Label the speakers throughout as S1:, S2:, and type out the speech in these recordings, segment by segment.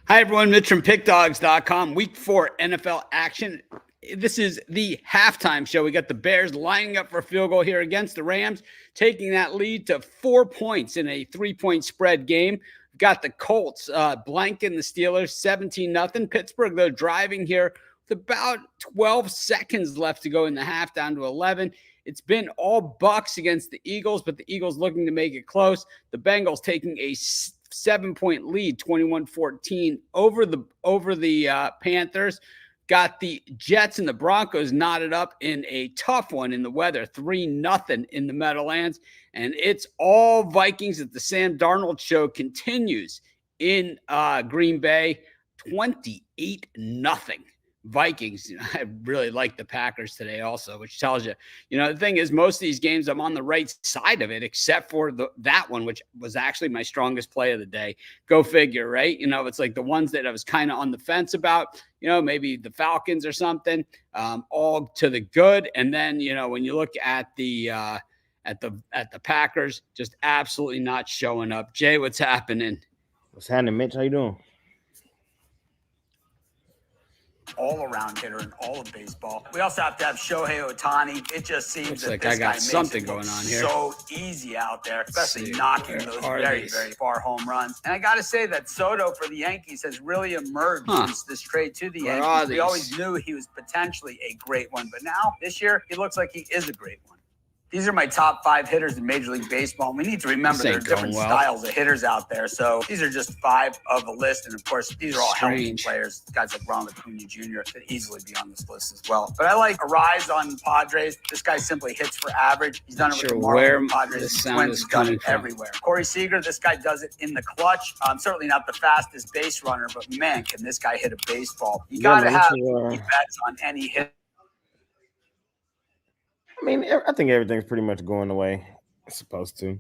S1: Hi, everyone. Mitch from PickDogs.com. Week 4 NFL action. This is the halftime show. We got the Bears lining up for a field goal here against the Rams, taking that lead to 4 points in a 3-point spread game. We've got the Colts blanking the Steelers 17-0. Pittsburgh, though, driving here with about 12 seconds left to go in the half, down to 11. It's been all Bucks against the Eagles, but the Eagles looking to make it close. The Bengals taking a 7-point lead, 21-14 over the Panthers. Got the Jets and the Broncos knotted up in a tough one in the weather, 3-0 in the Meadowlands. And it's all Vikings as the Sam Darnold show continues in Green Bay, 28-0. Vikings. I really like the Packers today also, which tells you, the thing is, most of these games I'm on the right side of it, except for that one, which was actually my strongest play of the day. Go figure, right? It's like the ones that I was kind of on the fence about, maybe the Falcons or something, all to the good. And then, when you look at the Packers, just absolutely not showing up. Jay, what's happening?
S2: What's happening, Mitch? How you doing?
S3: All-around hitter in all of baseball. We also have to have Shohei Ohtani. It just seems
S1: Looks
S3: that
S1: like
S3: this
S1: I got
S3: guy
S1: something
S3: makes it
S1: going
S3: look
S1: on here.
S3: So easy out there, especially knocking those very far home runs. And I got to say that Soto for the Yankees has really emerged since this trade to the Yankees. We always knew he was potentially a great one, but now this year he looks like he is a great one. These are my top 5 hitters in Major League Baseball. And we need to remember there are different styles of hitters out there. So these are just 5 of a list. And, of course, these are all healthy players. Guys like Ronald Acuna Jr. could easily be on this list as well. But I like Arise on Padres. This guy simply hits for average. He's done it with the Marlins, Padres, Twins. He's done it everywhere. Corey Seager, this guy does it in the clutch. Certainly not the fastest base runner, but, man, can this guy hit a baseball. You got to have bets on any hit.
S2: I mean, I think everything's pretty much going the way it's supposed to.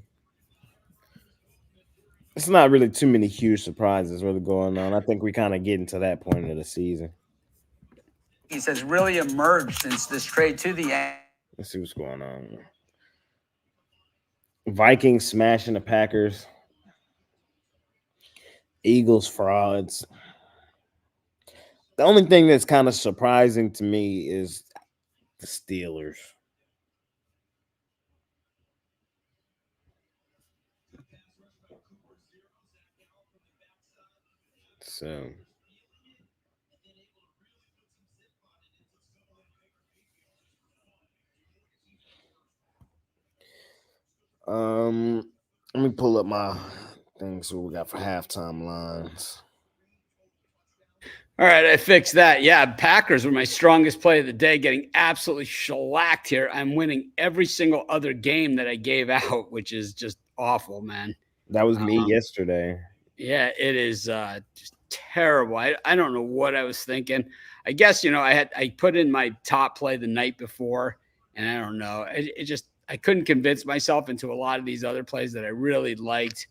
S2: It's not really too many huge surprises really going on. I think we kind of getting to that point of the season.
S3: He says really emerged since this trade to the Yankees.
S2: Let's see what's going on. Vikings smashing the Packers. Eagles frauds. The only thing that's kind of surprising to me is the Steelers. So let me pull up my things what we got for halftime lines.
S1: All right, I fixed that. Yeah, Packers were my strongest play of the day, getting absolutely shellacked here. I'm winning every single other game that I gave out, which is just awful, man.
S2: That was me yesterday.
S1: Yeah, it is just terrible. I don't know what I was thinking. I guess, I put in my top play the night before, and I don't know. I couldn't convince myself into a lot of these other plays that I really liked.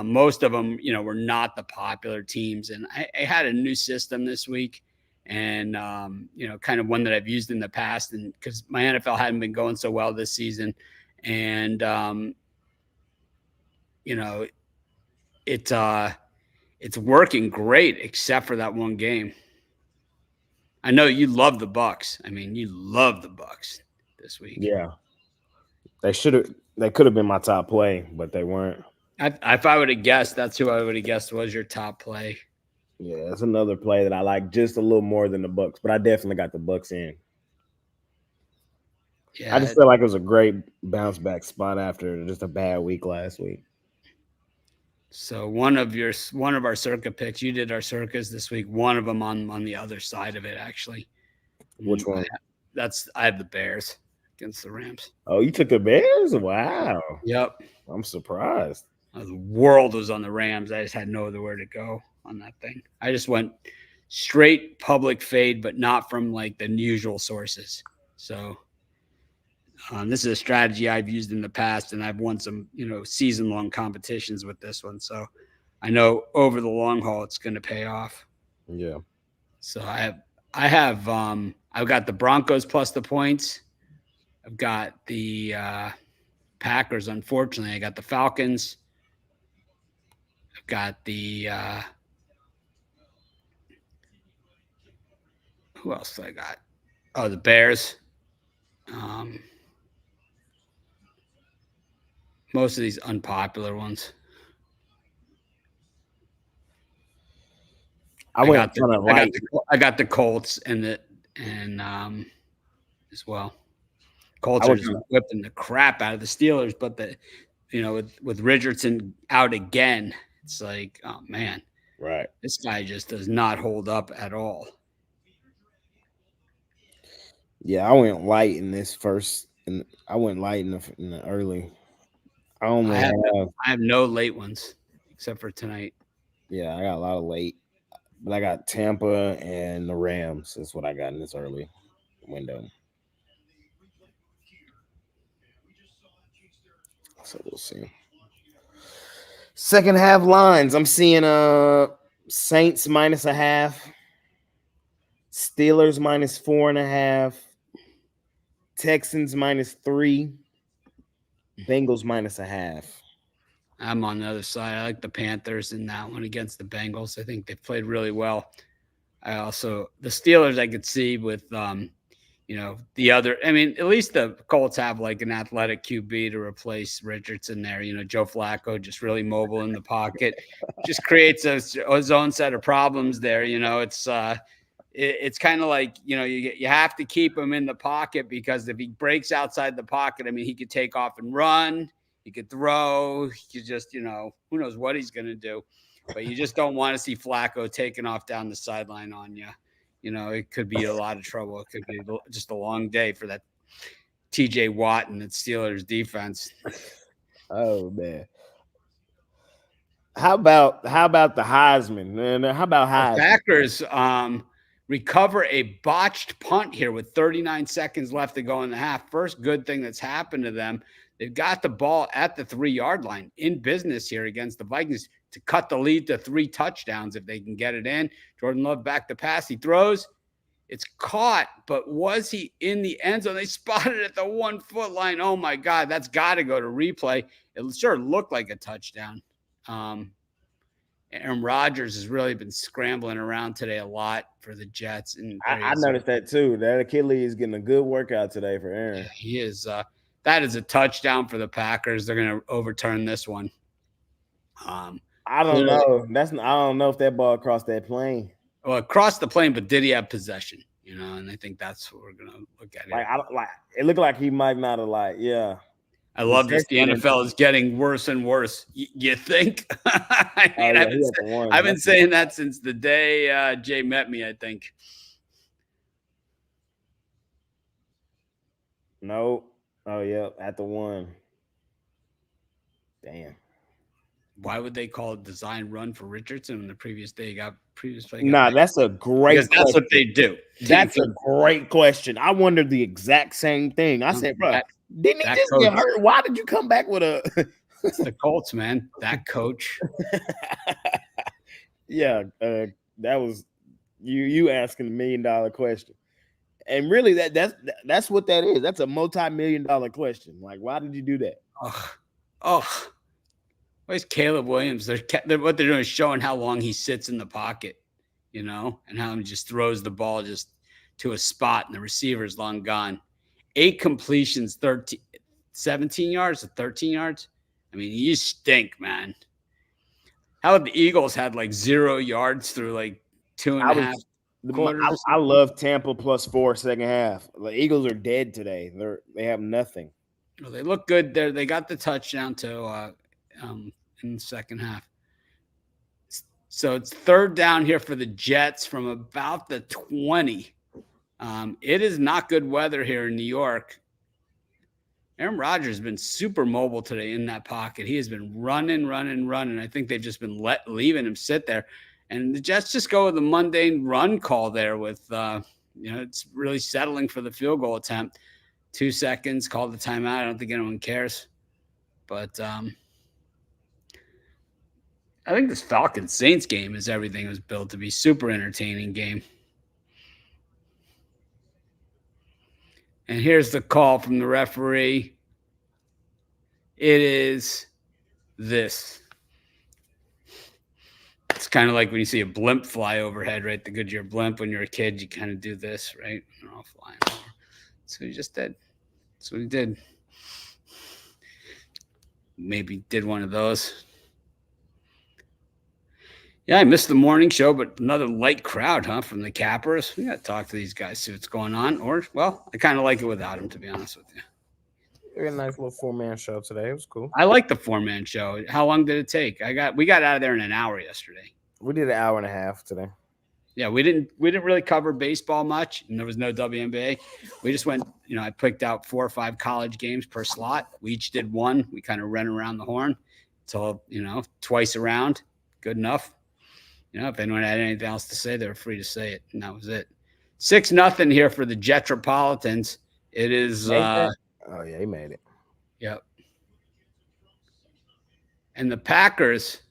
S1: Most of them, were not the popular teams. And I had a new system this week and, kind of one that I've used in the past. And because my NFL hadn't been going so well this season. And, it's working great except for that one game. I know you love the Bucks. I mean, you love the Bucks this week.
S2: Yeah. They could have been my top play, but they weren't.
S1: If I would have guessed, that's who I would have guessed was your top play.
S2: Yeah, that's another play that I like just a little more than the Bucks, but I definitely got the Bucks in. Yeah, I just feel like it was a great bounce back spot after just a bad week last week.
S1: So one of our circa picks, you did our circus this week. One of them on the other side of it, actually.
S2: Which one?
S1: I have the Bears against the Rams.
S2: Oh, you took the Bears? Wow.
S1: Yep.
S2: I'm surprised.
S1: The world was on the Rams. I just had no other where to go on that thing. I just went straight public fade, but not from like the usual sources. So this is a strategy I've used in the past, and I've won some, season-long competitions with this one. So I know over the long haul, it's going to pay off.
S2: Yeah.
S1: So I've got the Broncos plus the points. I've got the Packers. Unfortunately, I got the Falcons. I've got the Who else I got? Oh, the Bears. Most of these unpopular ones. I got the Colts and as well. Colts are just whipping the crap out of the Steelers, but with Richardson out again, it's like, oh man,
S2: right?
S1: This guy just does not hold up at all.
S2: Yeah, I went light in this first, and I went light in the early. I
S1: have no late ones except for tonight.
S2: Yeah, I got a lot of late, but I got Tampa and the Rams. That's what I got in this early window. So we'll see. Second half lines. I'm seeing Saints -0.5, Steelers -4.5, Texans -3, Bengals -0.5.
S1: I'm on the other side. I like the Panthers in that one against the Bengals. I think they've played really well. The Steelers I could see with the other. I mean, at least the Colts have like an athletic QB to replace Richardson there. Joe Flacco just really mobile in the pocket, just creates his own set of problems there. It's kind of like, you have to keep him in the pocket because if he breaks outside the pocket, I mean, he could take off and run. He could throw. He could just, who knows what he's going to do. But you just don't want to see Flacco taking off down the sideline on you. It could be a lot of trouble. It could be just a long day for that TJ Watt and the Steelers defense.
S2: Oh, man. How about the Heisman? Man, how about Heisman?
S1: The Packers recover a botched punt here with 39 seconds left to go in the half. First good thing that's happened to them. They've got the ball at the 3-yard line in business here against the Vikings to cut the lead to 3 touchdowns if they can get it in. Jordan Love back to pass. He throws. It's caught, but was he in the end zone? They spotted it at the 1-foot line. Oh, my God. That's got to go to replay. It sure looked like a touchdown. Aaron Rodgers has really been scrambling around today a lot for the Jets. And
S2: I noticed that too. That Achilles is getting a good workout today for Aaron.
S1: Yeah, he is. That is a touchdown for the Packers. They're going to overturn this one.
S2: I don't know. I don't know if that ball crossed that plane.
S1: Well, it crossed the plane, but did he have possession? And I think that's what we're going to look at here.
S2: It looked like he might not have yeah.
S1: I love this. The NFL is getting worse and worse. You think? I've been saying that since the day Jay met me, I think.
S2: No. Oh, yeah. At the 1. Damn.
S1: Why would they call it design run for Richardson when the previous day got play?
S2: That's a great question.
S1: That's what they do.
S2: That's a great question. I wondered the exact same thing. I said, bro, didn't he just get hurt? Why did you come back with a
S1: It's the Colts, man. That coach.
S2: Yeah, that was you asking $1 million question. And really that's what that is. That's a multi-million-dollar question. Like, why did you do that?
S1: Oh. Where's Caleb Williams? What they're doing is showing how long he sits in the pocket, and how he just throws the ball just to a spot and the receiver's long gone. 8 completions, 17 yards to 13 yards. I mean, you stink, man. How the Eagles had like 0 yards through like 2.5 quarters?
S2: I love Tampa +4 second half. The Eagles are dead today. They have nothing.
S1: Well, they look good there. They got the touchdown in the second half. So it's 3rd down here for the Jets from about the 20. It is not good weather here in New York. Aaron Rodgers has been super mobile today in that pocket. He has been running. I think they've just been leaving him sit there. And the Jets just go with a mundane run call there with, it's really settling for the field goal attempt. 2 seconds, call the timeout. I don't think anyone cares. But I think this Falcons-Saints game is everything it was built to be. Super entertaining game. And here's the call from the referee. It is this. It's kind of like when you see a blimp fly overhead, right? The Goodyear blimp. When you're a kid, you kind of do this, right? They're all flying over. That's what he just did. That's what he did. Maybe did one of those. Yeah, I missed the morning show, but another light crowd, huh, from the Cappers. We got to talk to these guys, see what's going on. Or, well, I kind of like it without them, to be honest with you.
S2: We had a nice little 4-man show today. It was cool.
S1: I like the 4-man show. How long did it take? We got out of there in an hour yesterday.
S2: We did an hour and a half today.
S1: Yeah, we didn't really cover baseball much, and there was no WNBA. We just went, I picked out 4 or 5 college games per slot. We each did one. We kind of ran around the horn. It's all, twice around. Good enough. If anyone had anything else to say, they were free to say it, and that was it. 6-0 here for the Jetropolitans. It is.
S2: Oh yeah, he made it.
S1: Yep. And the Packers.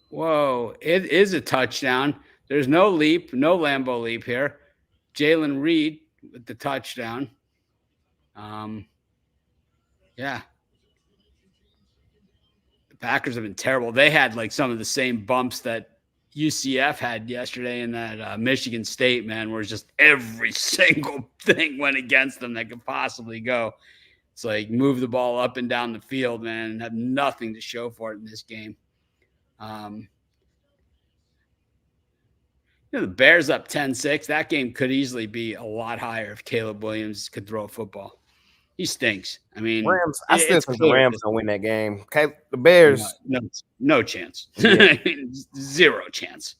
S1: Whoa! It is a touchdown. There's no leap, no Lambeau leap here. Jalen Reed with the touchdown. Yeah. Packers have been terrible. They had like some of the same bumps that UCF had yesterday in that Michigan State, man, where it's just every single thing went against them that could possibly go. It's like move the ball up and down the field, man, and have nothing to show for it in this game. The Bears up 10-6. That game could easily be a lot higher if Caleb Williams could throw a football. He stinks. I mean,
S2: Rams. I still think the Rams gonna win that game. Okay, the Bears.
S1: No chance. Yeah. 0 chance.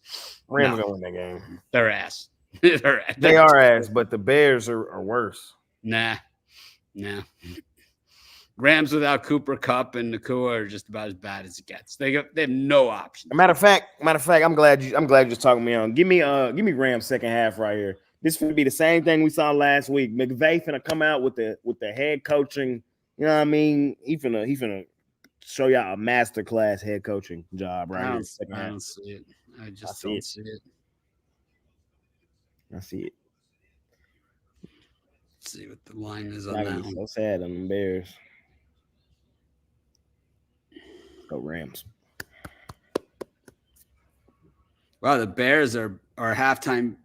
S2: Rams gonna win that game.
S1: They're ass.
S2: They are ass, but the Bears are worse.
S1: Nah. Rams without Cooper Kupp and Nakua are just about as bad as it gets. They have no options.
S2: Matter of fact, I'm glad you're just talking me on. Give me Rams second half right here. This would be the same thing we saw last week. McVay finna come out with the head coaching. You know what I mean? He finna show y'all a masterclass head coaching job right here.
S1: I don't see it. I just don't see it.
S2: I see it.
S1: Let's see what the line is on that one.
S2: So sad on the Bears. Go Rams.
S1: Wow, the Bears are halftime.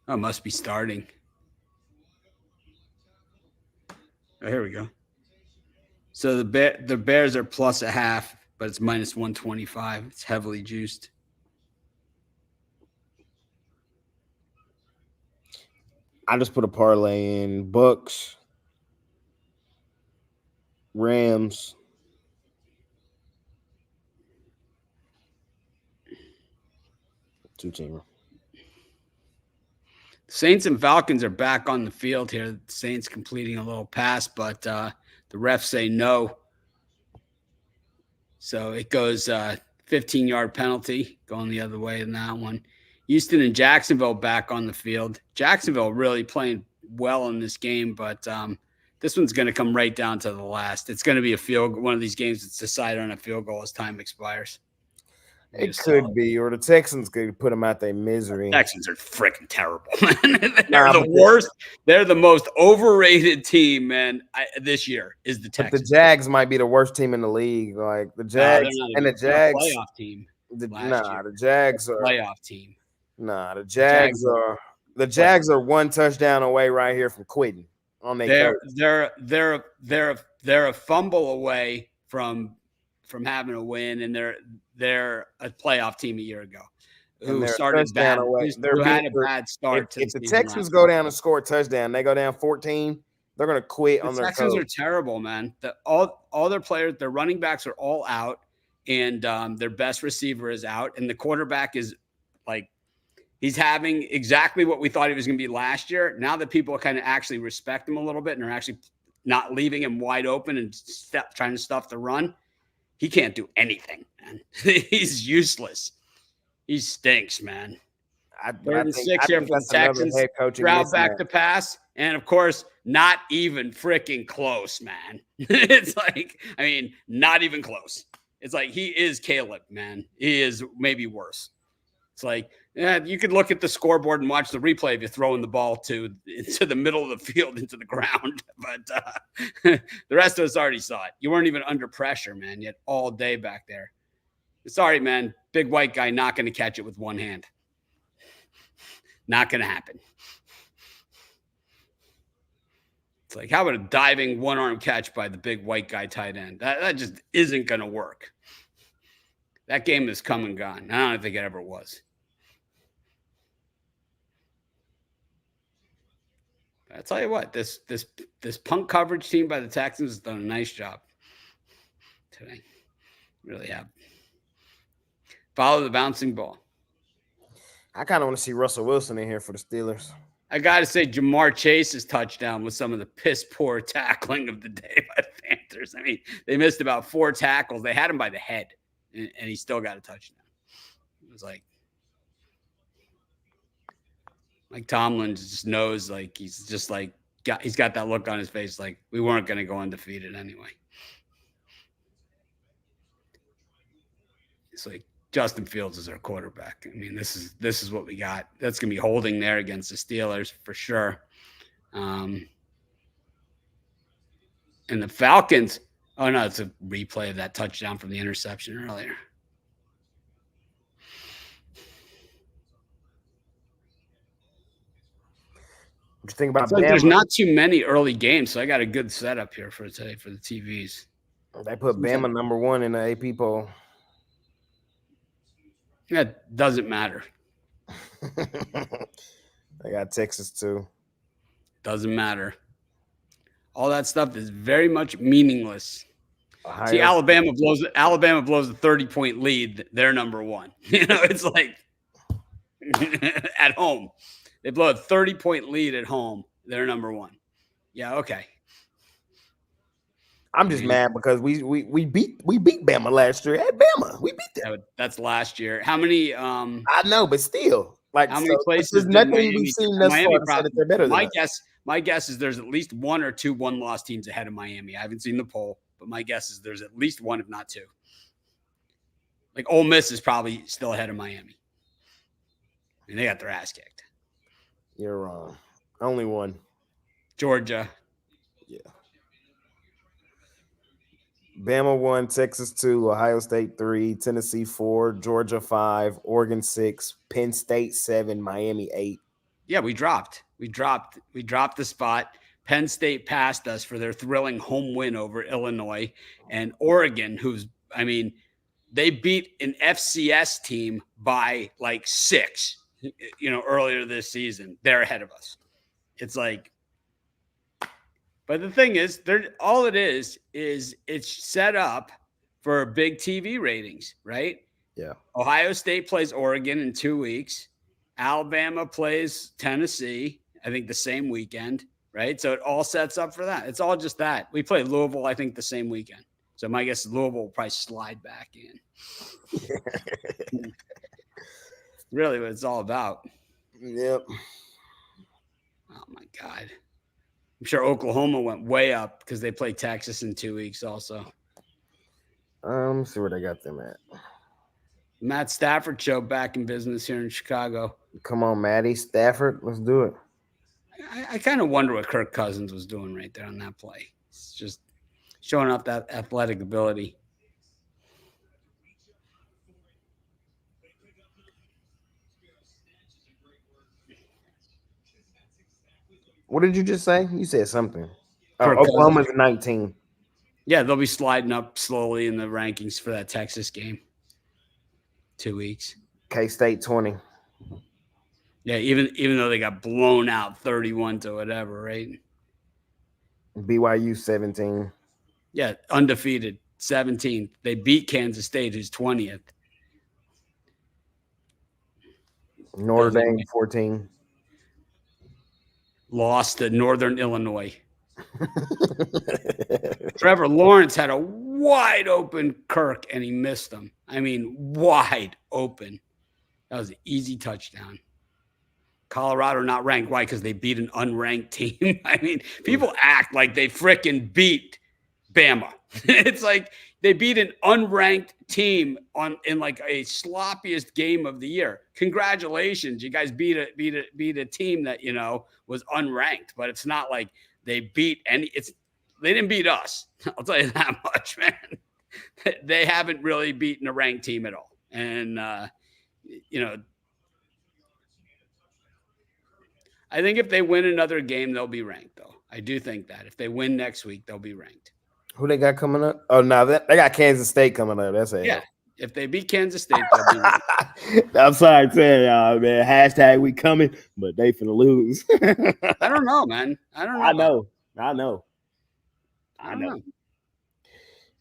S1: Must be starting. Oh, here we go. So the Bears are plus a half, but it's minus 125. It's heavily juiced.
S2: I just put a parlay in Bucks, Rams, two-teamer.
S1: Saints and Falcons are back on the field here. The Saints completing a little pass, but the refs say no. So it goes 15-yard penalty going the other way in that one. Houston and Jacksonville back on the field. Jacksonville really playing well in this game, but this one's going to come right down to the last. It's going to be one of these games that's decided on a field goal as time expires.
S2: It could be, or the Texans could put them out their misery.
S1: Texans are freaking terrible, man. They're the worst. They're the most overrated team, man. This year is the Texans.
S2: But the Jags might be the worst team in the league. Like the Jags and the Jags
S1: playoff team.
S2: The Jags are
S1: playoff team.
S2: The Jags are one touchdown away right here from quitting on their
S1: they're a fumble away from having a win, and they're a playoff team a year ago who started bad. Who had a bad start.
S2: If the Texans go down and score a touchdown, they go down 14. They're going to quit on their
S1: Texans are terrible, man. All their players, their running backs are all out, and their best receiver is out, and the quarterback is like. He's having exactly what we thought he was going to be last year. Now that people kind of actually respect him a little bit and are actually not leaving him wide open and trying to stuff the run, he can't do anything, man. He's useless. He stinks, man. 3rd and 6 here for the Texans. Route back to pass. And, of course, not even freaking close, man. It's like, not even close. It's like he is Caleb, man. He is maybe worse. It's like, yeah, you could look at the scoreboard and watch the replay if you're throwing the ball into the middle of the field, into the ground. But the rest of us already saw it. You weren't even under pressure, man, yet all day back there. Sorry, man. Big white guy not going to catch it with one hand. Not going to happen. It's like, how about a diving one-arm catch by the big white guy tight end? That just isn't going to work. That game is come and gone. I don't think it ever was. I tell you what, this punt coverage team by the Texans has done a nice job today. Really have. Follow the bouncing ball.
S2: I kind of want to see Russell Wilson in here for the Steelers.
S1: I got to say, Jamar Chase's touchdown was some of the piss-poor tackling of the day by the Panthers. I mean, they missed about 4 tackles. They had him by the head, and he still got a touchdown. It was like Tomlin just knows, like, he's just like, he's got that look on his face like we weren't going to go undefeated anyway. It's like, Justin Fields is our quarterback. I mean, this is what we got. That's going to be holding there against the Steelers for sure. And the Falcons, oh no, it's a replay of that touchdown from the interception earlier.
S2: What you think about
S1: Bama? There's not too many early games, so I got a good setup here for today for the TVs.
S2: They put Bama number 1 in the AP poll.
S1: That doesn't matter.
S2: I got Texas too.
S1: Doesn't matter. All that stuff is very much meaningless.
S2: Ohio.
S1: See, Alabama blows a 30-point lead. They're number 1. You know, it's like at home. They blow a 30-point lead at home. They're number 1. Yeah, okay.
S2: I'm just mad because we beat Bama last year at Bama. We beat them.
S1: That's last year. How many?
S2: I know, but still, like,
S1: how many places?
S2: There's nothing we've seen thus far to say that they're better than us.
S1: My guess is there's at least 1 or 2 one-loss teams ahead of Miami. I haven't seen the poll, but my guess is there's at least 1, if not 2. Like, Ole Miss is probably still ahead of Miami. And they got their ass kicked.
S2: You're wrong. Only 1.
S1: Georgia.
S2: Yeah. Bama 1, Texas 2, Ohio State 3, Tennessee 4, Georgia 5, Oregon 6, Penn State 7, Miami 8.
S1: Yeah, we dropped the spot. Penn State passed us for their thrilling home win over Illinois, and Oregon, they beat an FCS team by like 6, earlier this season. They're ahead of us. It's like, but the thing is, all it is it's set up for big TV ratings, right?
S2: Yeah.
S1: Ohio State plays Oregon in 2 weeks. Alabama plays Tennessee, I think the same weekend, right? So it all sets up for that. It's all just that. We play Louisville, I think, the same weekend. So my guess is Louisville will probably slide back in. Really what it's all about.
S2: Yep.
S1: Oh, my God. I'm sure Oklahoma went way up because they play Texas in 2 weeks also.
S2: Let's see where they got them at.
S1: Matt Stafford show back in business here in Chicago.
S2: Come on, Matty Stafford. Let's do it.
S1: I kind of wonder what Kirk Cousins was doing right there on that play. It's just showing off that athletic ability.
S2: What did you just say? You said something. Oklahoma's 19.
S1: Yeah, they'll be sliding up slowly in the rankings for that Texas game. 2 weeks.
S2: K-State 20.
S1: Yeah, even though they got blown out 31 to whatever, right?
S2: BYU 17.
S1: Yeah, undefeated 17th. They beat Kansas State, who's 20th.
S2: Notre Dame 14.
S1: Lost to Northern Illinois. Trevor Lawrence had a wide open Kirk and he missed him. I mean, wide open. That was an easy touchdown. Colorado not ranked. Why? Because they beat an unranked team. I mean, people act like they freaking beat Bama. It's like they beat an unranked team in like a sloppiest game of the year. Congratulations, you guys beat a team that was unranked, but it's not like they beat any. They didn't beat us. I'll tell you that much, man. They haven't really beaten a ranked team at all, and I think if they win another game, they'll be ranked. Though I do think that if they win next week, they'll be ranked.
S2: Who they got coming up? Oh, no, they got Kansas State coming up. That's it.
S1: Yeah, if they beat Kansas State, they'll be ranked.
S2: I'm sorry to tell y'all, man. Hashtag we coming, but they finna lose.
S1: I don't know, man. I don't
S2: know. I know.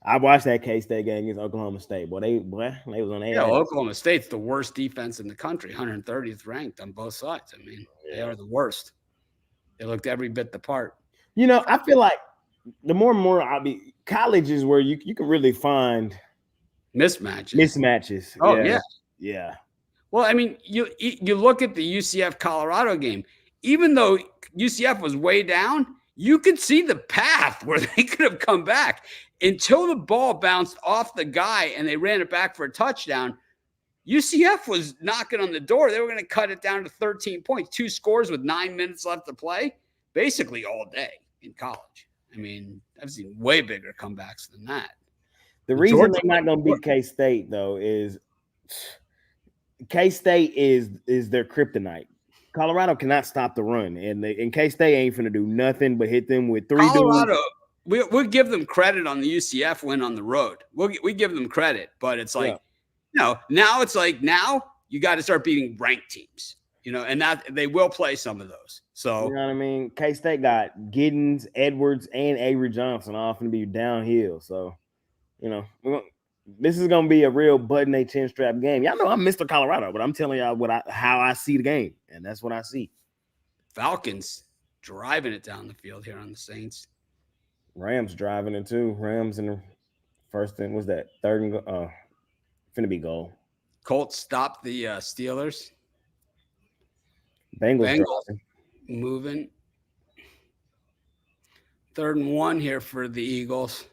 S2: I watched that K-State game against Oklahoma State. They was on their ass.
S1: Oklahoma State's the worst defense in the country, 130th ranked on both sides. I mean, They are the worst. They looked every bit the part.
S2: I feel like the more and more college is where you can really find mismatches.
S1: Oh
S2: yeah.
S1: Well, I mean, you look at the UCF Colorado game. Even though UCF was way down, you could see the path where they could have come back until the ball bounced off the guy and they ran it back for a touchdown. UCF was knocking on the door. They were going to cut it down to 13 points, 2 scores with 9 minutes left to play, basically all day in college. I mean, I've seen way bigger comebacks than that.
S2: The reason they're not going to beat K-State, though, is K-State is their kryptonite. Colorado cannot stop the run, and K-State ain't finna do nothing but hit them with 3
S1: Colorado, we'll give them credit on the UCF win on the road. We give them credit, but it's like, now it's like now you got to start beating ranked teams, and that they will play some of those. So
S2: you know what I mean? K-State got Giddens, Edwards, and Avery Johnson all going to be downhill. So, this is going to be a real button a chin strap game. Y'all know I'm Mr. Colorado, but I'm telling y'all how I see the game, and that's what I see.
S1: Falcons driving it down the field here on the Saints.
S2: Rams driving it too. Rams in the first and was that third and finna be goal.
S1: Colts stopped the Steelers.
S2: Bengals
S1: moving. 3rd and 1 here for the Eagles.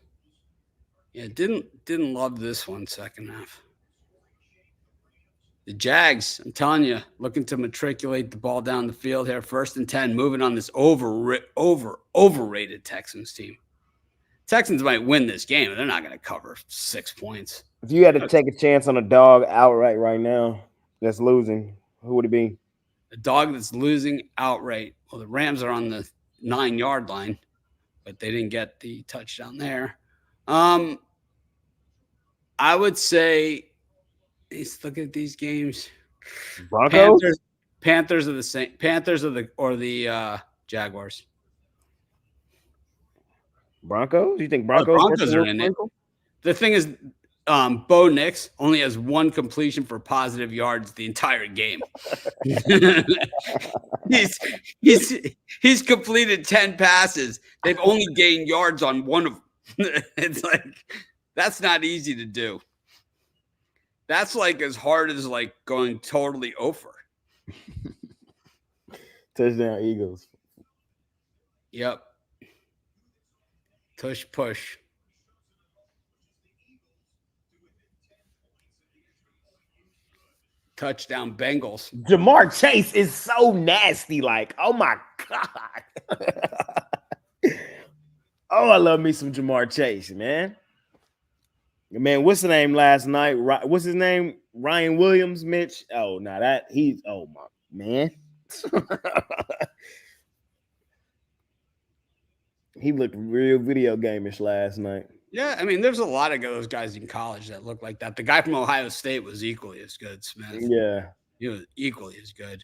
S1: Yeah, didn't love this one second half. The Jags, I'm telling you, looking to matriculate the ball down the field here. 1st and 10, moving on this overrated Texans team. Texans might win this game, but they're not going to cover 6 points.
S2: If you had to take a chance on a dog outright right now that's losing, who would it be?
S1: A dog that's losing outright. Well, the Rams are on the 9-yard line, but they didn't get the touchdown there. I would say, let's look at these games.
S2: Broncos,
S1: Panthers are the same. Panthers or the Jaguars.
S2: Broncos? You think Broncos?
S1: Broncos are in it. The thing is, Bo Nix only has 1 completion for positive yards the entire game. he's completed 10 passes. They've only gained yards on 1 of them. It's like that's not easy to do. That's like as hard as like going totally over.
S2: Touchdown Eagles.
S1: Yep. Tush push. Touchdown Bengals.
S2: Jamar Chase is so nasty. Like, oh my God. Oh, I love me some Jamar Chase, man. Man, what's the name last night? What's his name? Ryan Williams, Mitch. Oh, now oh my man. He looked real video game-ish last night.
S1: Yeah, I mean, there's a lot of those guys in college that look like that. The guy from Ohio State was equally as good, Smith.
S2: Yeah.
S1: He was equally as good.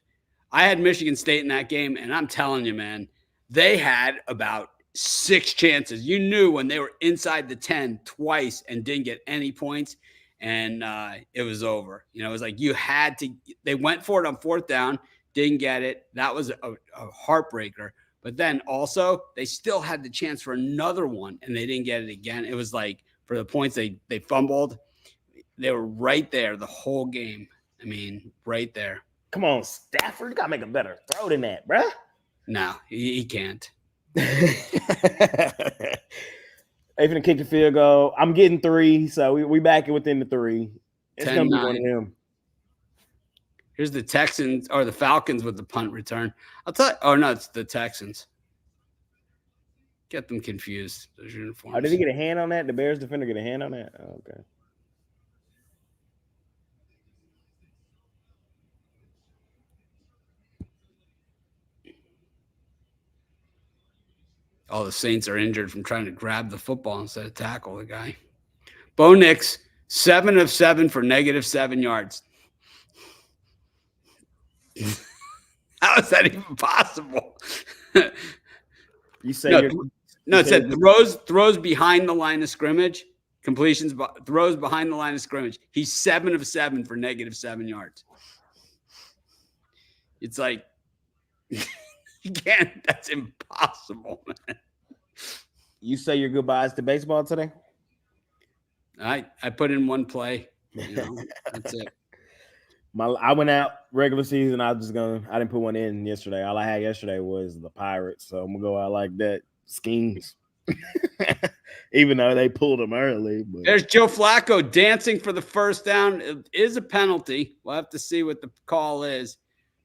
S1: I had Michigan State in that game, and I'm telling you, man, they had about 6 chances. You knew when they were inside the 10 twice and didn't get any points, and it was over. It was like you had to – they went for it on 4th down, didn't get it. That was a heartbreaker. But then also they still had the chance for another one, and they didn't get it again. It was like for the points they fumbled, they were right there the whole game. I mean, right there.
S2: Come on, Stafford. You got to make a better throw than that, bruh.
S1: No, he can't.
S2: They finna kick the field goal. I'm getting 3, so we back it within the 3. It's gonna be one of them.
S1: Here's the Texans or the Falcons with the punt return. I'll tell you. Oh no, it's the Texans. Get them confused. Those uniforms.
S2: Oh, did he get a hand on that? The Bears defender get a hand on that? Oh, okay.
S1: All the Saints are injured from trying to grab the football instead of tackle the guy. Bo Nix, 7 of 7 for -7 yards. How is that even possible?
S2: You say
S1: it said throws behind the line of scrimmage, completions, throws behind the line of scrimmage. He's 7 of 7 for -7 yards. It's like you can't. That's impossible, man.
S2: You say your goodbyes to baseball today?
S1: I put in one play. You know, that's it.
S2: I went out regular season. I didn't put one in yesterday. All I had yesterday was the Pirates, so I'm gonna go out like that. Schemes, even though they pulled them early. But.
S1: There's Joe Flacco dancing for the first down. It is a penalty. We'll have to see what the call is.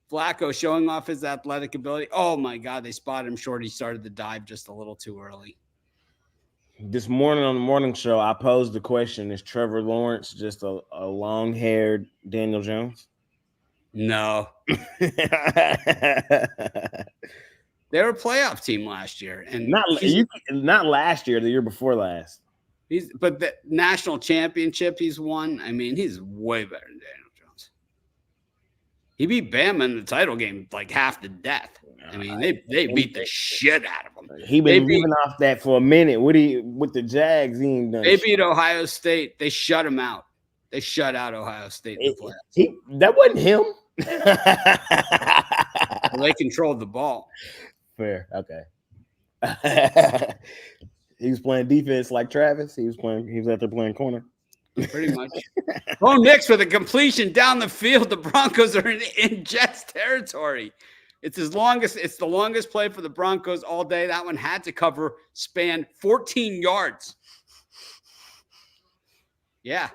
S1: Flacco showing off his athletic ability. Oh my God, they spotted him short. He started the dive just a little too early.
S2: This morning on the morning show, I posed the question: is Trevor Lawrence just a long-haired Daniel Jones?
S1: No. They were a playoff team last year, and
S2: not last year, the year before last.
S1: But the national championship he's won. I mean, he's way better than Daniel Jones. He beat Bama in the title game like half to death. I mean, they beat the shit out of him.
S2: He been living off that for a minute. With the Jags, he ain't done.
S1: They beat Ohio State. They shut him out. They shut out Ohio State in the playoffs.
S2: That wasn't him.
S1: Well, they controlled the ball.
S2: Fair. Okay. He was playing defense like Travis. He was out there playing corner.
S1: Pretty much. Bo Nix with a completion down the field. The Broncos are in Jets territory. It's the longest play for the Broncos all day. That one had to span 14 yards. Yeah.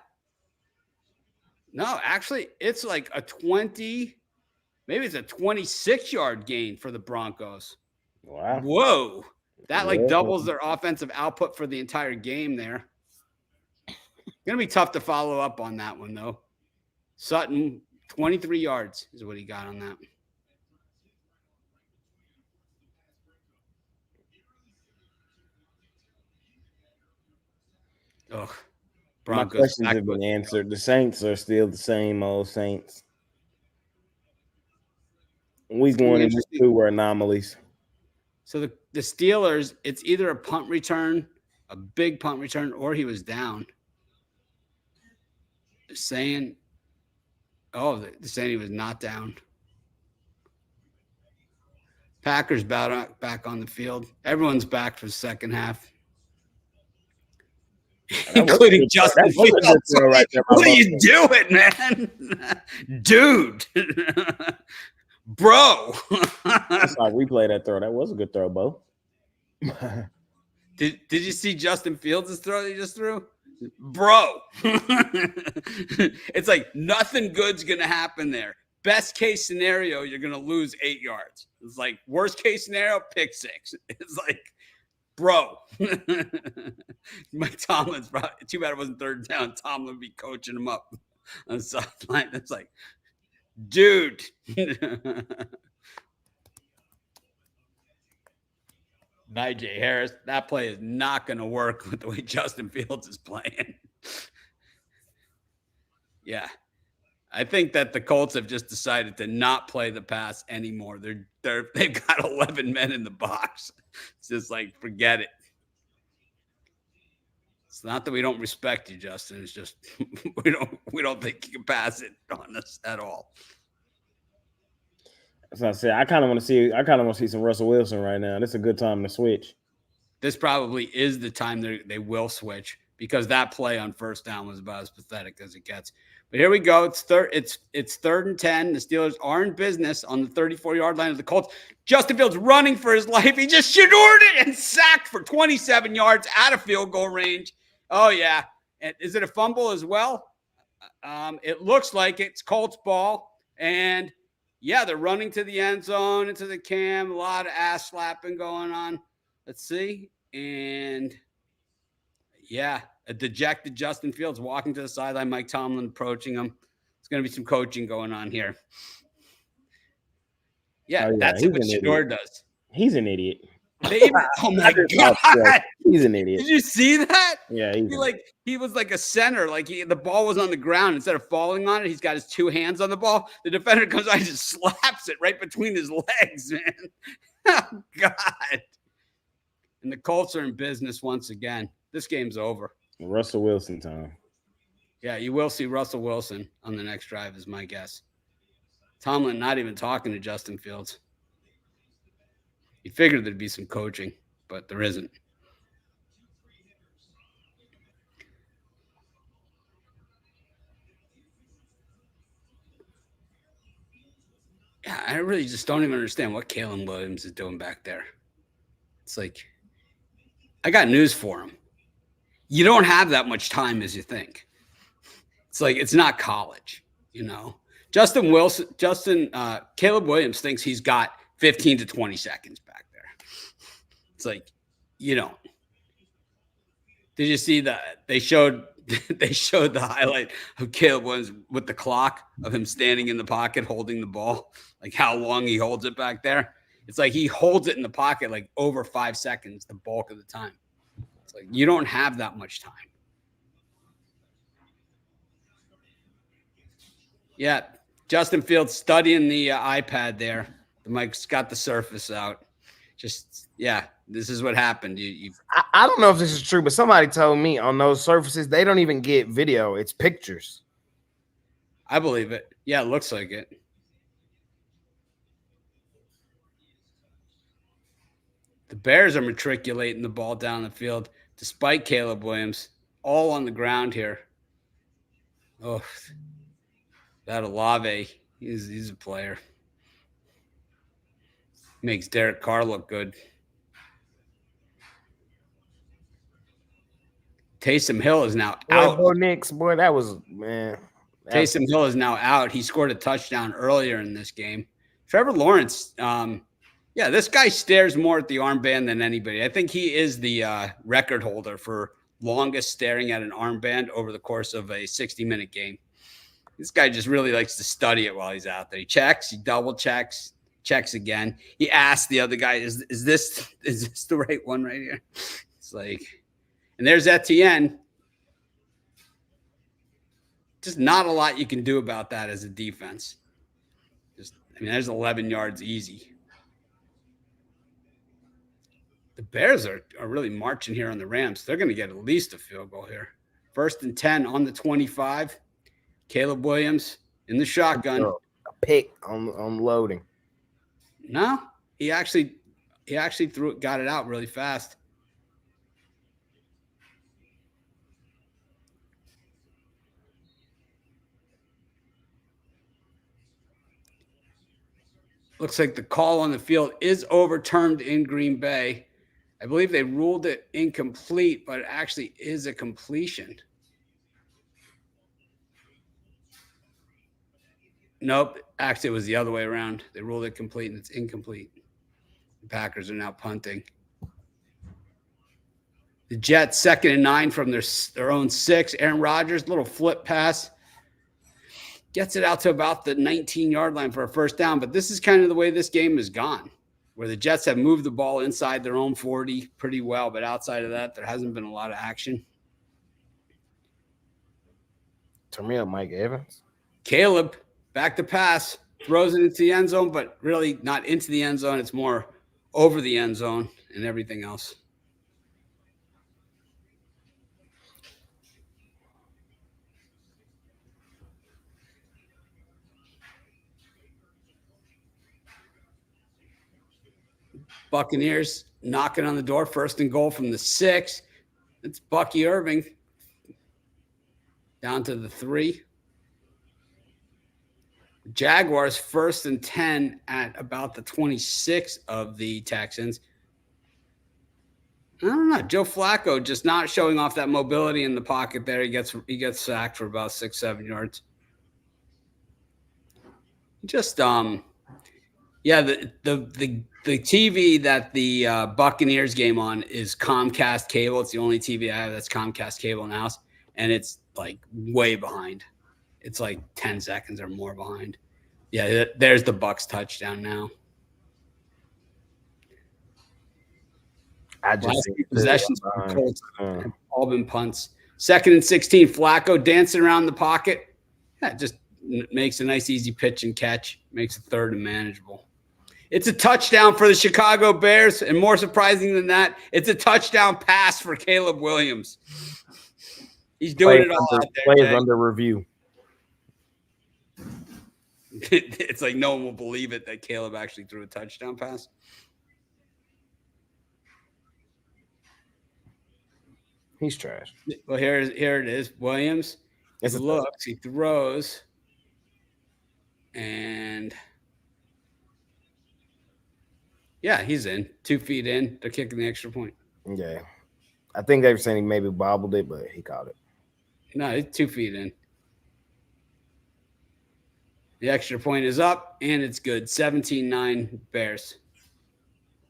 S1: No, actually, it's like maybe it's a 26-yard gain for the Broncos.
S2: Wow.
S1: Whoa. That doubles their offensive output for the entire game there. Going to be tough to follow up on that one, though. Sutton, 23 yards is what he got on that. Ugh. Broncos.
S2: My questions have been answered. The Saints are still the same old Saints. We're going into 2 were anomalies. So
S1: the Steelers, it's either a punt return, a big punt return, or he was down. They're saying he was not down. Packers back on the field. Everyone's back for the second half. Including Justin Fields. Right there, what are you doing, man? Dude. Bro.
S2: I saw a replay of that throw. That was a good throw, Bo.
S1: Did you see Justin Fields' throw that he just threw? Bro. It's like nothing good's going to happen there. Best case scenario, you're going to lose 8 yards. It's like worst case scenario, pick 6. It's like, bro. Mike Tomlin's probably too bad it wasn't third down. Tomlin would be coaching him up on the sideline. It's like, dude. Najee Harris, that play is not going to work with the way Justin Fields is playing. Yeah. I think that the Colts have just decided to not play the pass anymore. They've got 11 men in the box. It's just like, forget it. It's not that we don't respect you, Justin. It's just we don't think you can pass it on us at all.
S2: As I said, I kind of want to see some Russell Wilson right now. This is a good time to switch.
S1: This probably is the time they will switch because that play on first down was about as pathetic as it gets. But here we go. It's third and 10. The Steelers are in business on the 34-yard line of the Colts. Justin Fields running for his life. He just shadoored it and sacked for 27 yards out of field goal range. Oh, yeah. And is it a fumble as well? It looks like it's Colts ball. And, yeah, they're running to the end zone, into the cam. A lot of ass slapping going on. Let's see. And, yeah, a dejected Justin Fields walking to the sideline. Mike Tomlin approaching him. There's going to be some coaching going on here. Yeah, that's what Shador does.
S2: He's an idiot.
S1: Oh my God.
S2: He's an idiot.
S1: Did you see that?
S2: Yeah,
S1: he was like a center. Like the ball was on the ground. Instead of falling on it, he's got his two hands on the ball. The defender comes out and just slaps it right between his legs, man. Oh, God. And the Colts are in business once again. This game's over.
S2: Russell Wilson time.
S1: Yeah, you will see Russell Wilson on the next drive is my guess. Tomlin not even talking to Justin Fields. You figured there'd be some coaching, but there isn't. Yeah, I really just don't even understand what Kalen Williams is doing back there. It's like, I got news for him. You don't have that much time as you think. It's like, it's not college, you know. Caleb Williams thinks he's got 15 to 20 seconds back there. It's like, you don't. Did you see that? They showed the highlight of Caleb Williams with the clock of him standing in the pocket holding the ball, like how long he holds it back there. It's like he holds it in the pocket like over 5 seconds the bulk of the time. It's like you don't have that much time. Yeah, Justin Fields studying the iPad there. The mic's got the Surface out. Just, yeah, this is what happened.
S2: I don't know if this is true, but somebody told me on those Surfaces, they don't even get video. It's pictures.
S1: I believe it. Yeah, it looks like it. The Bears are matriculating the ball down the field despite Caleb Williams. All on the ground here. Oh, that Olave, he's a player. Makes Derek Carr look good. Taysom Hill is now out.
S2: Boy, Knicks, boy, that was, man.
S1: Taysom Hill is now out. He scored a touchdown earlier in this game. Trevor Lawrence, yeah, this guy stares more at the armband than anybody. I think he is the record holder for longest staring at an armband over the course of a 60-minute game. This guy just really likes to study it while he's out there. He checks, he double checks, checks again. He asks the other guy, is this the right one right here? It's like, and there's Etienne. Just not a lot you can do about that as a defense. There's 11 yards easy. The Bears are really marching here on the Rams. They're going to get at least a field goal here. 1st and 10 on the 25. Caleb Williams in the shotgun.
S2: A pick on loading.
S1: No, he actually got it out really fast. Looks like the call on the field is overturned in Green Bay. I believe they ruled it incomplete, but it actually is a completion. Nope. Actually, it was the other way around. They ruled it complete, and it's incomplete. The Packers are now punting. The Jets, 2nd and 9 from their own 6. Aaron Rodgers, little flip pass. Gets it out to about the 19-yard line for a first down. But this is kind of the way this game has gone, where the Jets have moved the ball inside their own 40 pretty well. But outside of that, there hasn't been a lot of action.
S2: Turn me up, Mike Evans.
S1: Caleb, back to pass, throws it into the end zone, but really not into the end zone. It's more over the end zone and everything else. Buccaneers knocking on the door, 1st and goal from the 6. It's Bucky Irving down to the 3. Jaguars 1st and 10 at about the 26 of the Texans. I don't know. Joe Flacco just not showing off that mobility in the pocket there. He gets sacked for about 6-7 yards. Just yeah, the TV that the Buccaneers game on is Comcast cable. It's the only TV I have that's Comcast cable in the house, and it's like way behind. It's like 10 seconds or more behind. Yeah, there's the Bucs touchdown now.
S2: I just
S1: possessions for the Colts have all been punts. 2nd and 16, Flacco dancing around the pocket. Yeah, just makes a nice easy pitch and catch. Makes it 3rd and manageable. It's a touchdown for the Chicago Bears, and more surprising than that, it's a touchdown pass for Caleb Williams. He's doing it all out there.
S2: Play is under review.
S1: It's like no one will believe it that Caleb actually threw a touchdown pass.
S2: He's trash.
S1: Well, here it is. Williams. He looks, he throws, and yeah, he's in. 2 feet in. They're kicking the extra point.
S2: Yeah. I think they were saying he maybe bobbled it, but he caught it.
S1: No, it's 2 feet in. The extra point is up, and it's good. 17-9 Bears.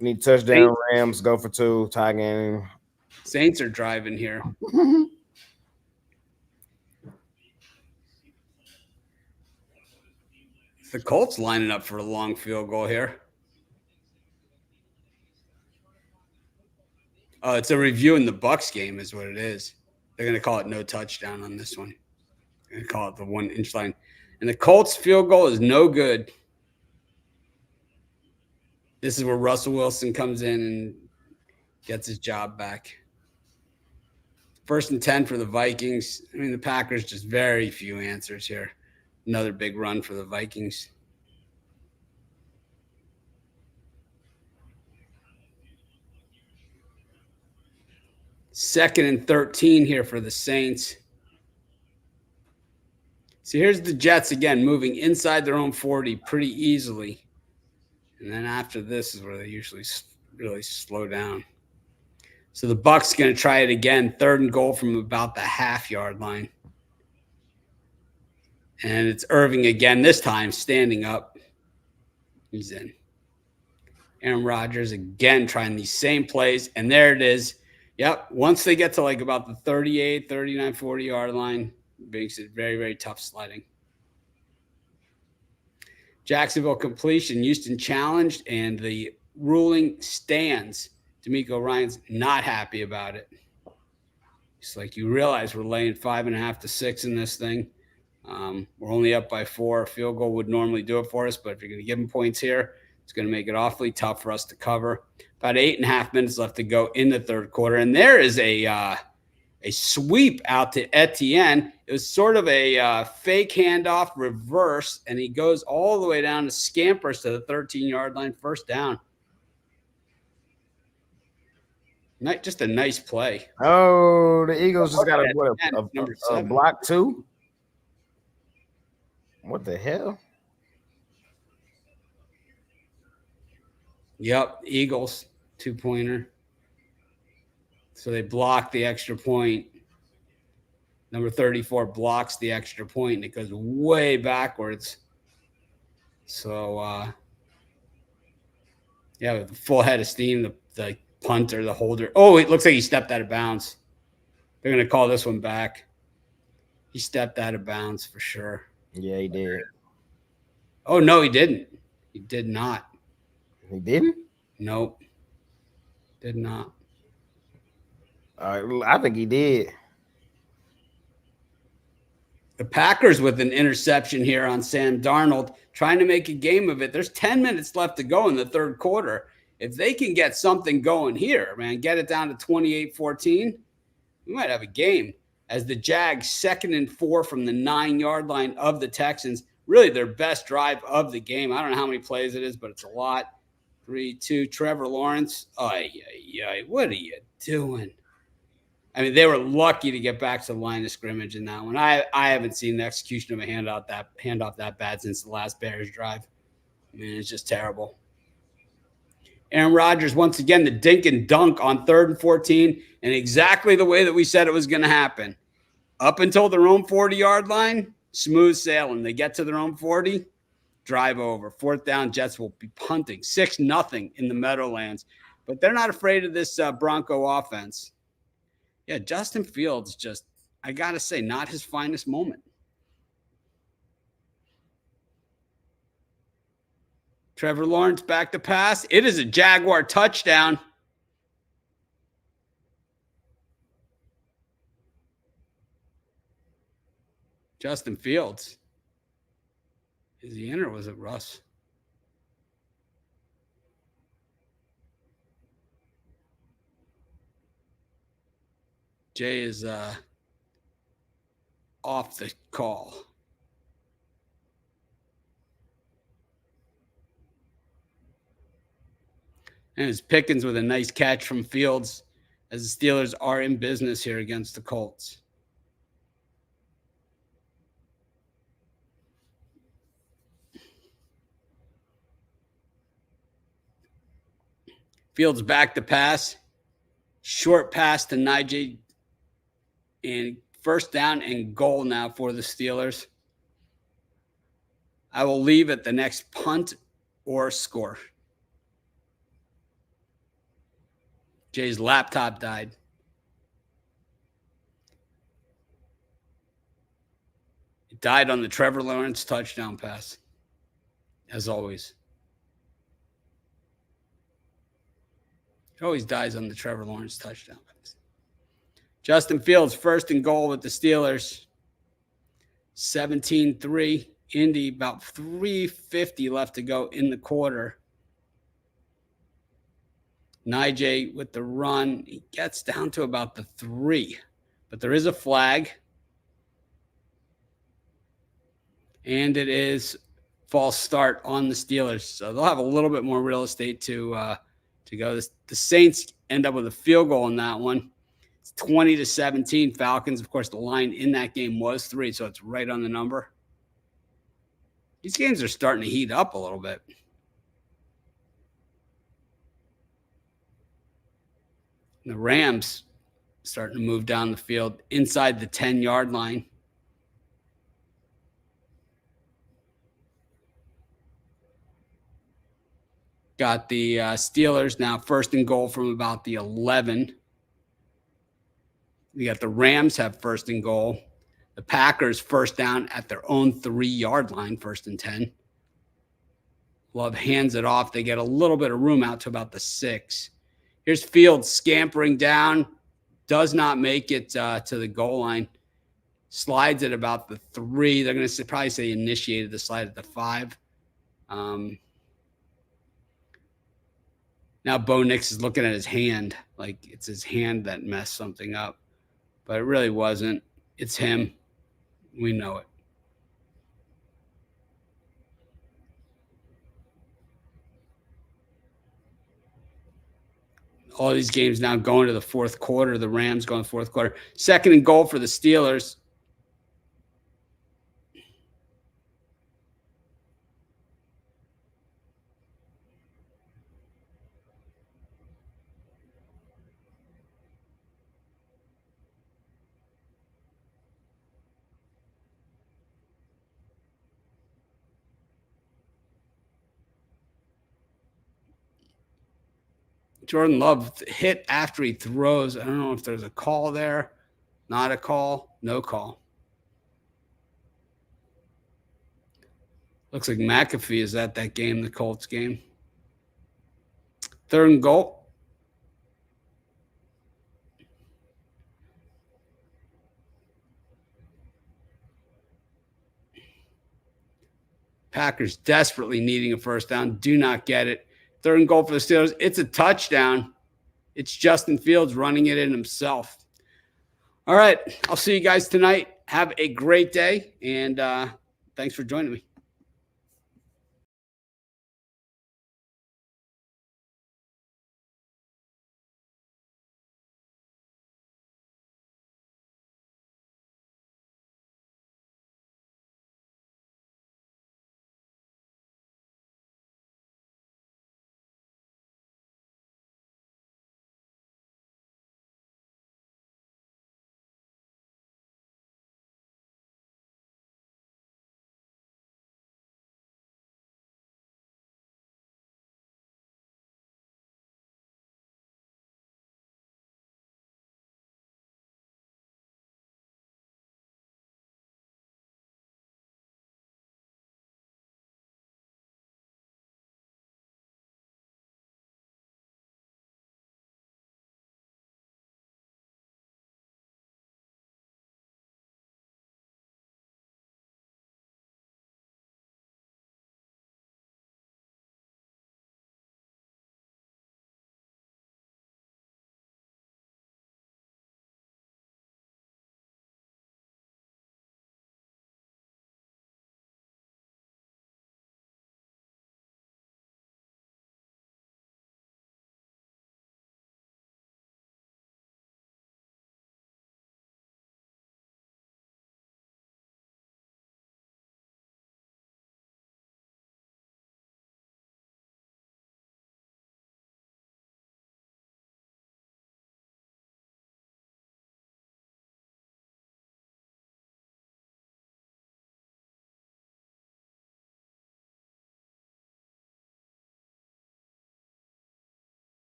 S2: Need touchdown, Rams, go for 2, tie game.
S1: Saints are driving here. The Colts lining up for a long field goal here. Oh, it's a review in the Bucs game is what it is. They're going to call it no touchdown on this one. They're going to call it the 1-inch line. And the Colts field goal is no good. This is where Russell Wilson comes in and gets his job back. 1st and 10 for the Vikings. I mean, the Packers just very few answers here. Another big run for the Vikings. Second and 13 here for the Saints. So here's the Jets again, moving inside their own 40 pretty easily. And then after this is where they usually really slow down. So the Bucs going to try it again. 3rd and goal from about the half-yard line. And it's Irving again, this time standing up. He's in. Aaron Rodgers again trying these same plays. And there it is. Yep. Once they get to like about the 38, 39, 40-yard line, it makes it very, very tough sledding. Jacksonville completion. Houston challenged, and the ruling stands. D'Amico Ryan's not happy about it. It's like, you realize we're laying 5.5 to 6 in this thing. We're only up by 4. A field goal would normally do it for us, but if you're going to give them points here, it's going to make it awfully tough for us to cover. About 8.5 minutes left to go in the 3rd quarter, and there is a sweep out to Etienne. It was sort of a fake handoff reverse, and he goes all the way down to scampers to the 13-yard line, 1st down. Just a nice play.
S2: Oh, the Eagles just got a block 2. What the hell?
S1: Yep, Eagles 2-pointer. So they block the extra point. Number 34 blocks the extra point, and it goes way backwards. So, yeah, with a full head of steam, the punter, the holder. Oh, it looks like he stepped out of bounds. They're going to call this one back. He stepped out of bounds for sure.
S2: Yeah, he did.
S1: Oh, no, he didn't. He did not.
S2: He didn't?
S1: Nope. Did not.
S2: I think he did.
S1: The Packers with an interception here on Sam Darnold, trying to make a game of it. There's 10 minutes left to go in the 3rd quarter. If they can get something going here, man, get it down to 28-14, we might have a game. As the Jags 2nd and 4 from the 9-yard line of the Texans, really their best drive of the game. I don't know how many plays it is, but it's a lot. 3-2, Trevor Lawrence. What are you doing? I mean, they were lucky to get back to the line of scrimmage in that one. I haven't seen the execution of a handoff that bad since the last Bears drive. I mean, it's just terrible. Aaron Rodgers, once again, the dink and dunk on 3rd and 14, and exactly the way that we said it was going to happen. Up until their own 40-yard line, smooth sailing. They get to their own 40, drive over. 4th down, Jets will be punting 6-0 in the Meadowlands. But they're not afraid of this Bronco offense. Yeah, Justin Fields just, I got to say, not his finest moment. Trevor Lawrence back to pass. It is a Jaguar touchdown. Justin Fields. Is he in or was it Russ? Jay is off the call. And it's Pickens with a nice catch from Fields as the Steelers are in business here against the Colts. Fields back to pass. Short pass to Nijay. And 1st down and goal now for the Steelers. I will leave at the next punt or score. Jay's laptop died. It died on the Trevor Lawrence touchdown pass, as always. It always dies on the Trevor Lawrence touchdown pass. Justin Fields, 1st and goal with the Steelers. 17-3. Indy, about 3:50 left to go in the quarter. Nijay with the run. He gets down to about the 3. But there is a flag. And it is false start on the Steelers. So they'll have a little bit more real estate to go. The Saints end up with a field goal in that one. It's 20-17 Falcons. Of course, the line in that game was 3, so it's right on the number. These games are starting to heat up a little bit. The Rams starting to move down the field inside the 10-yard line. Got the Steelers now 1st and goal from about the 11. We got the Rams have 1st and goal. The Packers 1st down at their own 3-yard line, 1st and 10. Love hands it off. They get a little bit of room out to about the 6. Here's Fields scampering down. Does not make it to the goal line. Slides at about the 3. They're going to probably say initiated the slide at the 5. Now Bo Nix is looking at his hand like it's his hand that messed something up. But it really wasn't. It's him. We know it. All these games now going to the 4th quarter. The Rams going 4th quarter. 2nd and goal for the Steelers. Jordan Love hit after he throws. I don't know if there's a call there. Not a call. No call. Looks like McAfee is at that game, the Colts game. 3rd and goal. Packers desperately needing a 1st down. Do not get it. 3rd and goal for the Steelers. It's a touchdown. It's Justin Fields running it in himself. All right. I'll see you guys tonight. Have a great day. And thanks for joining me.